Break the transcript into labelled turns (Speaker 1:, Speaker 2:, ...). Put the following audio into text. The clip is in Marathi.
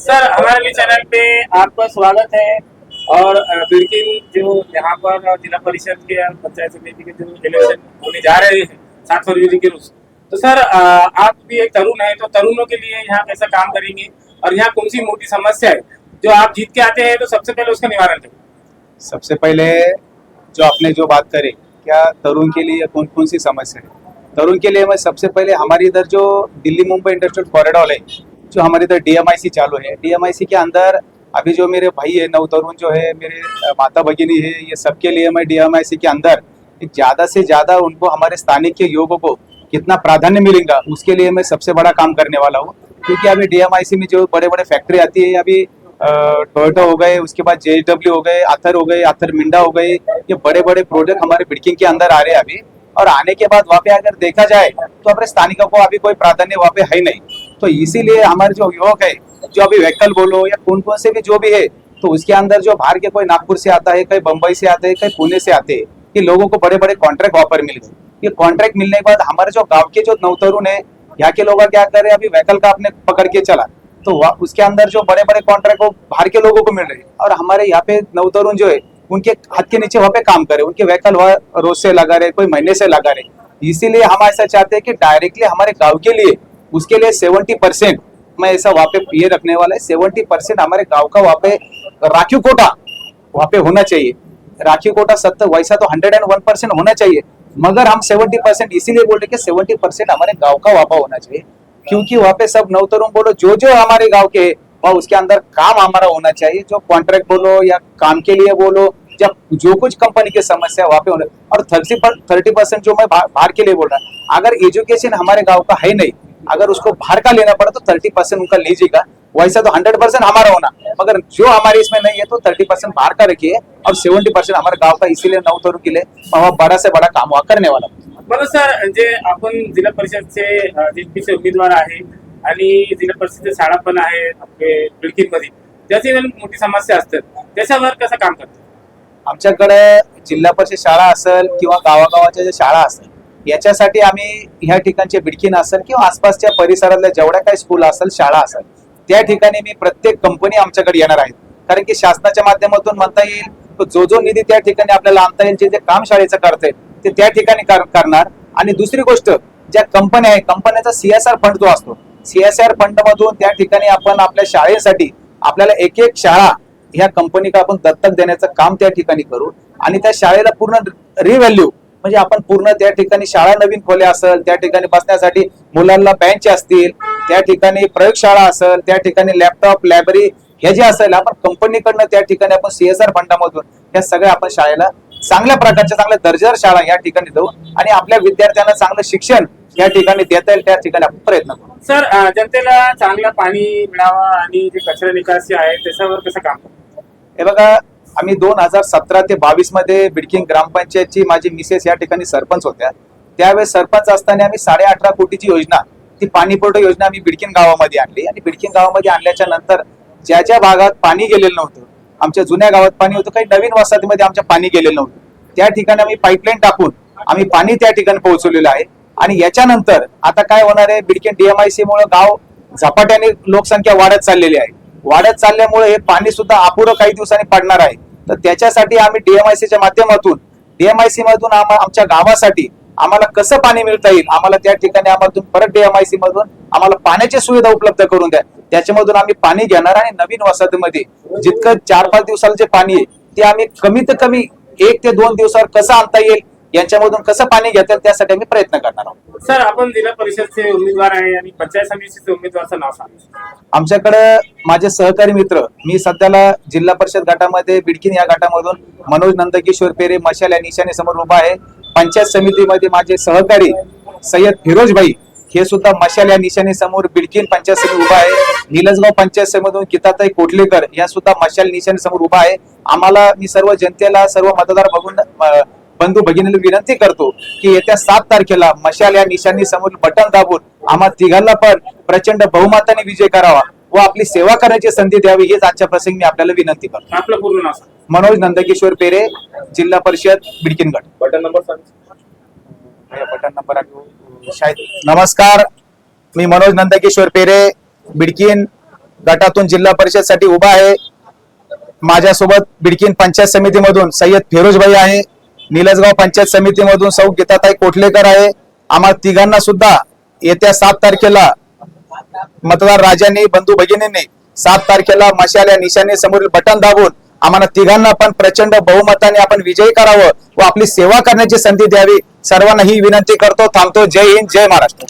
Speaker 1: सर हमारे चैनल पे आपका स्वागत है। और बिल्किन जो यहाँ पर जिला परिषद के और पंचायत समिति के जो इलेक्शन होने जा रहे हैं 7 फरवरी के रोज, तो सर आप भी एक तरुण है, तो तरुणों के लिए यहाँ कैसा काम करेंगे और यहाँ कौन सी मोटी समस्या है जो आप जीत के आते हैं तो सबसे पहले उसका निवारण करें।
Speaker 2: सबसे पहले जो आपने जो बात करी, क्या तरुण के लिए कौन कौन सी समस्या है। तरुण के लिए मैं सबसे पहले हमारी इधर जो दिल्ली मुंबई इंडस्ट्रियल कॉरिडोर है, जो हमारे इधर डीएमआईसी चालू है, डीएमआईसी के अंदर अभी जो मेरे भाई है नव तरुण जो है, मेरे माता भगिनी है, ये सबके लिए मैं डीएमआईसी के अंदर ज़्यादा से ज़्यादा उनको हमारे स्थानिक के युवकों को कितना प्राधान्य मिलेगा उसके लिए मैं सबसे बड़ा काम करने वाला हूँ। क्योंकि अभी डीएमआईसी में जो बड़े बड़े फैक्ट्री आती है, अभी टोयोटा हो गए, उसके बाद जेएसडब्ल्यू हो गए, आथर हो गए, आथर मिंडा हो गए, ये बड़े बड़े प्रोजेक्ट हमारे बिडकिंग के अंदर आ रहे हैं अभी। और आने के बाद वहाँ पे अगर देखा जाए तो अपने स्थानिकों को अभी कोई प्राधान्य वहाँ पे है नहीं। तो इसीलिए हमारे जो युवक है, जो अभी व्हीकल बोलो या कौन कौन से भी जो भी है, तो उसके अंदर जो बाहर के कोई नागपुर से आता है, कहीं बम्बई से आते हैं, कहीं पुणे से आते हैं, ये लोगों को बड़े बड़े कॉन्ट्रैक्ट ऑफर मिल गए। ये कॉन्ट्रैक्ट मिलने के बाद हमारे जो गाँव के जो नवतरुण है, यहाँ के लोग क्या कर रहे हैं, अभी व्हीकल का अपने पकड़ के चला, तो उसके अंदर जो बड़े बड़े कॉन्ट्रैक्ट वो बाहर के लोगों को मिल रहे हैं। और हमारे यहाँ पे नवतरुण जो है, उनके हाथ के नीचे वहाँ पे काम करे, उनके व्हीकल वह रोज से लगा रहे, कोई महीने से लगा रहे। इसीलिए हम ऐसा चाहते हैं कि डायरेक्टली हमारे गांव के लिए उसके लिए 70% मैं ऐसा वहाँ पे ये रखने वाला है। 70% हमारे गांव का वहाँ पे राखीव कोटा वहाँ पे होना चाहिए। राखीव कोटा 70, वैसा तो 101% होना चाहिए, मगर हम 70% इसीलिए बोल रहे कि 70% हमारे गाँव का वहाँ पे होना चाहिए। क्योंकि वहाँ पे सब नवतरुण बोलो जो जो हमारे गांव के, और उसके अंदर काम हमारा होना चाहिए, जो कॉन्ट्रैक्ट बोलो या काम के लिए बोलो, जब जो कुछ कंपनी की समस्या वहाँ पे होने। और 30% जो मैं बाहर के लिए बोल रहा, अगर एजुकेशन हमारे गांव का है नहीं, अगर उसको बाहर का लेना पड़ा तो 30% उनका लीजिएगा। वैसा तो 100% हमारा होना, मगर जो हमारे इसमें नहीं है तो 30% बाहर का रखिए और 70% हमारे गांव का। इसीलिए नवतरुण के लिए बड़ा से बड़ा काम वहाँ करने वाला।
Speaker 1: बरं सर, जे आपण जिल्हा परिषदचे जिल्पीचे उमेदवार आहे आणि जिल्हा परिषदेच्या शाळा पण आहे आपले बिडकीनमध्ये, त्याची पण मोठी समस्या असते, त्याच्यावर कसं काम करतात?
Speaker 2: आमच्याकडे जिल्हा परिषद शाळा असेल किंवा गावागावाच्या ज्या शाळा असेल, याच्यासाठी आम्ही ह्या ठिकाणचे बिडकीन असेल किंवा आसपासच्या परिसरातल्या जेवढ्या काही स्कूल असेल, शाळा असेल, त्या ठिकाणी मी प्रत्येक कंपनी आमच्याकडे येणार आहेत। कारण की शासनाच्या माध्यमातून म्हणता येईल तो जो जो निधी त्या ठिकाणी आपल्याला आणता येईल, जे काम शाळेचं करता येईल ते त्या ठिकाणी करणार। आणि दुसरी गोष्ट, ज्या कंपन्या आहे, कंपन्याचा सीएसआर फंड जो असतो, सीएसआर फंड मधून त्या ठिकाणी आपण आपल्या शाळेसाठी आपल्याला एक एक शाळा ह्या कंपनीला आपण दत्तक देण्याचं काम त्या ठिकाणी करू। आणि त्या शाळेला पूर्ण रिव्हॅल्यू म्हणजे आपण पूर्ण त्या ठिकाणी शाळा नवीन खोल्या असेल, त्या ठिकाणी बसण्यासाठी मुलांना बेंच असतील, त्या ठिकाणी प्रयोगशाळा असेल, त्या ठिकाणी लॅपटॉप लायब्ररी हे जे असेल, आपण कंपनीकडनं त्या ठिकाणी आपण सीएसआर फंडामधून या सगळ्या आपण शाळेला चांगल्या प्रकारच्या चांगल्या दर्जेदार शाळा या ठिकाणी देऊ आणि आपल्या विद्यार्थ्यांना चांगलं शिक्षण या ठिकाणी देता येईल त्या ठिकाणी आपण प्रयत्न करू।
Speaker 1: सर जनतेला चांगलं पाणी मिळावं आणि जे कचरा निकासी आहे त्याच्यावर कसं काम करतात?
Speaker 2: हे बघा, आम्ही 2017 ते 22 मध्ये बिडकिंग ग्रामपंचायतची माझी मिसेस या ठिकाणी सरपंच होत्या। त्यावेळेस सरपंच असताना आम्ही 18.5 कोटीची योजना, ती पाणी पुरवठा योजना आम्ही बिडकिंग गावामध्ये आणली। आणि बिडकिंग गावामध्ये आणल्याच्या नंतर ज्या ज्या भागात पाणी गेलेलं नव्हतं, आमच्या जुन्या गावात पाणी होतं, काही नवीन वसाहतीमध्ये आमच्या पाणी गेलेलं नव्हतं, त्या ठिकाणी आम्ही पाईपलाईन टाकून आम्ही पाणी त्या ठिकाणी पोहोचवलेलं आहे। आणि याच्यानंतर आता काय होणार आहे, बिडकिंग डीएमआयसी मुळे गाव झपाट्याने लोकसंख्या वाढत चाललेली आहे। वाढत चालल्यामुळे हे पाणी सुद्धा अपुरं काही दिवसांनी पडणार आहे। तर त्याच्यासाठी आम्ही डीएमआयसीच्या माध्यमातून, डीएमआयसी मधून आमच्या गावासाठी आम्हाला कसं पाणी मिळता येईल, आम्हाला त्या ठिकाणी आम्हाला परत डीएमआयसी मधून आम्हाला पाण्याची सुविधा उपलब्ध करून द्या। त्याच्यामधून आम्ही पाणी घेणार आणि नवीन वसाहतीमध्ये जितकं 4-5 दिवसाला जे पाणी आहे ते आम्ही कमीत कमी 1 ते 2 दिवसावर कसं आणता येईल, यांच्यामधून कसं पाणी घेता येईल त्यासाठी आम्ही प्रयत्न करणार आहोत।
Speaker 1: सर आपण जिल्हा परिषदचे उमेदवार आहे आणि पंचायत समितीचे उमेदवाराचं नाव सांगा।
Speaker 2: आमच्याकडे माझे सहकारी मित्र, मी सध्याला जिल्हा परिषद गटामध्ये बिडकिन या गटामधून मनोज नंदकिशोर पेरे मशाल या निशाणे समोर उभा आहे। पंचायत समितीमध्ये माझे सहकारी सय्यद फिरोज भाई हे सुद्धा मशाल या निशाणे समोर बिडकिन पंचायत समिती उभा आहे। निलजगाव पंचायत समितीमधून किताताई कोटलेकर या सुद्धा मशाल निशाणे समोर उभा आहे। आम्हाला, मी सर्व जनतेला, सर्व मतदार बंधू भगिनीला विनंती करतो की येत्या 7 तारखेला मशाल या निशाणी समोर बटन दाबून आम्हा तिघांना पण प्रचंड बहुमताने विजय करावा व आपली सेवा करण्याची संधी द्यावी, हेच आजच्या प्रसंगी मी आपल्याला विनंती करतो।
Speaker 1: आपलं पूर्ण नाव सांगा।
Speaker 2: मनोज नंदकिशोर पेरे, जिल्हा परिषद बिडकिन गट।
Speaker 1: बटन नंबर सांगा।
Speaker 2: बटन नंबर शायद। नमस्कार, मी मनोज नंदकिशोर पेरे, बिडकिन गटातून जिल्हा परिषदसाठी उभा आहे. माझ्यासोबत बिडकीन पंचायत समितीमधून सय्यद फिरोजभाई आहे. निलजगाव पंचायत समितीमधून सौ गीताताई कोटलेकर आहे. आम्हा तिघांना सुद्धा येत्या 7 तारखेला मतदार राजांनी, बंधू भगिनींनी 7 तारखेला मशाल या निशाणी समोरील बटन दाबून आम्हाला तिघांना पण प्रचंड बहुमताने आपण विजयी करावं व आपली सेवा करण्याची संधी द्यावी. सर्वांना ही विनंती करतो. थांबतो. जय हिंद, जय महाराष्ट्र.